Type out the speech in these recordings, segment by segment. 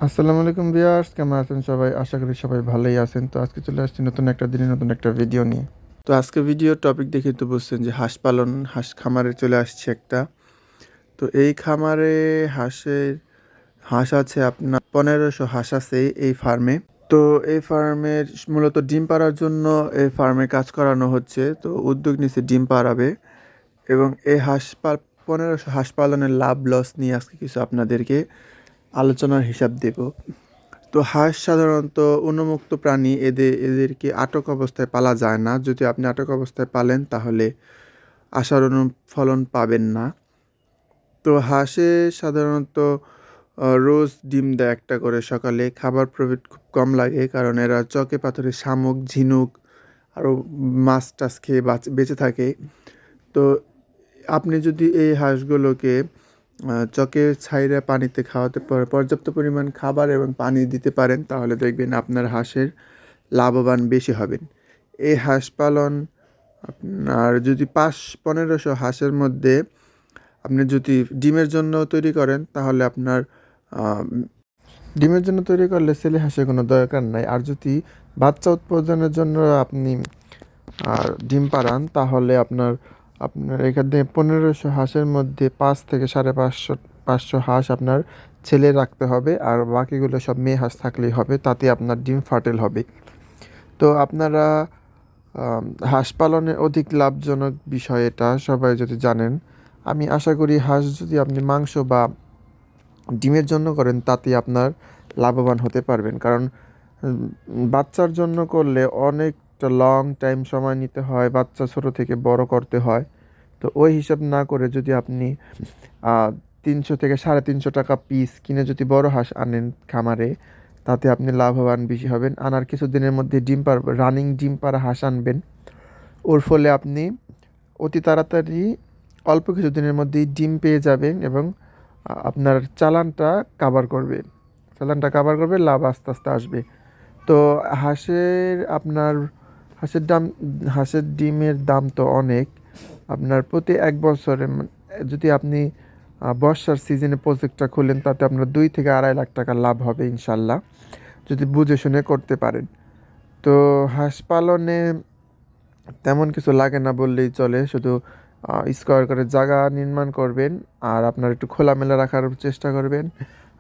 আসসালামু আলাইকুম ভিউয়ার্স, কেমন আছেন সবাই? আশা করি সবাই ভালোই আছেন। তো আজকে চলে আসছি নতুন একটা দিনে নতুন একটা ভিডিও নিয়ে। তো আজকে ভিডিওর টপিক দেখে তো বুঝছেন যে হাঁস পালন, হাঁস খামারে চলে আসছে একটা। তো এই খামারে হাঁস আছে আপনার 1500 হাঁস আছে এই ফার্মে। তো এই ফার্মের মূলত ডিম পাড়ার জন্য এই ফার্মে কাজ করানো হচ্ছে। তো উদ্যোগ নিচ্ছে ডিম পাড়াবে এবং এই 1500 হাঁস পালনের লাভ লস নিয়ে আজকে কিছু আপনাদেরকে আলোচনার হিসাব দেব। তো হাঁস সাধারণত উন্মুক্ত প্রাণী, এদেরকে আটক অবস্থায় পালা যায় না। যদি আপনি আটক অবস্থায় পালেন তাহলে আশার ফলন পাবেন না। তো হাঁসে সাধারণত রোজ ডিম দেয় একটা করে সকালে। খাবার প্রফিট খুব কম লাগে, কারণ এরা চকে পাথরে শামুক, ঝিনুক আরও মাছ টাছ খেয়ে বেঁচে থাকে। তো আপনি যদি এই হাঁসগুলোকে চকে ছাইরে পানিতে খাওয়াতে পর্যাপ্ত পরিমাণ খাবার এবং পানি দিতে পারেন, তাহলে দেখবেন আপনার হাঁসের লাভবান বেশি হবেন। এই হাঁস পালন আপনার যদি 1500 হাঁসের মধ্যে আপনি যদি ডিমের জন্য তৈরি করেন, তাহলে আপনার আম, ডিমের জন্য তৈরি করলে ছেলে হাঁসের কোনো দরকার নাই। আর যদি বাচ্চা উৎপাদনের জন্য আপনি ডিম পাড়ান, তাহলে আপনার আপনার এখানে 1500 হাঁসের মধ্যে 5 থেকে 550 হাঁস আপনার ছেলে রাখতে হবে, আর বাকিগুলো সব মেয়ে হাঁস থাকলেই হবে। তাতে আপনার ডিম ফার্টেল হবে। তো আপনারা আম, হাঁস পালনে অধিক লাভজনক বিষয়, এটা সবাই যদি জানেন। আমি আশা করি হাঁস যদি আপনি মাংস বা ডিমের জন্য করেন, তাতে আপনার লাভবান হতে পারবেন। কারণ বাচ্চার জন্য করলে অনেকটা লং টাইম সময় নিতে হয়, বাচ্চা ছোট থেকে বড় করতে হয়। তো ওই হিসাব না করে যদি আপনি 300 থেকে 350 টাকা পিস কিনে যদি বড় হাঁস আনেন খামারে, তাতে আপনি লাভবান বেশি হবেন। আনার কিছুদিনের মধ্যে রানিং ডিম পাড়া হাঁস আনবেন। ওর ফলে আপনি অতি তাড়াতাড়ি অল্প কিছুদিনের মধ্যেই ডিম পেয়ে যাবেন এবং আপনার চালানটা কাভার করবে, লাভ আস্তে আস্তে আসবে। তো আপনার হাঁসের দাম হাঁসের ডিমের দাম তো অনেক। আপনার প্রতি 1 বছরে যদি আপনি বর্ষার সিজনে প্রজেক্টটা খোলেন, তাতে আপনার 2 থেকে 2.5 লাখ টাকা লাভ হবে ইনশাল্লাহ, যদি বুঝে শুনে করতে পারেন। তো হাঁস পালনে তেমন কিছু লাগে না বললেই চলে। শুধু স্কোয়ার করে জায়গা নির্মাণ করবেন, আর আপনার একটু খোলামেলা রাখার চেষ্টা করবেন।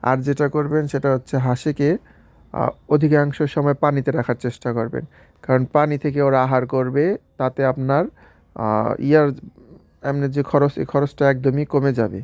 আর যেটা করবেন সেটা হচ্ছে হাঁসকে অধিকাংশ সময় পানিতে রাখার চেষ্টা করবেন, কারণ পানি থেকে ওরা আহার করবে। তাতে আপনার ইয়ার এমনি যে খরচ, এই খরচটা একদমই কমে যাবে।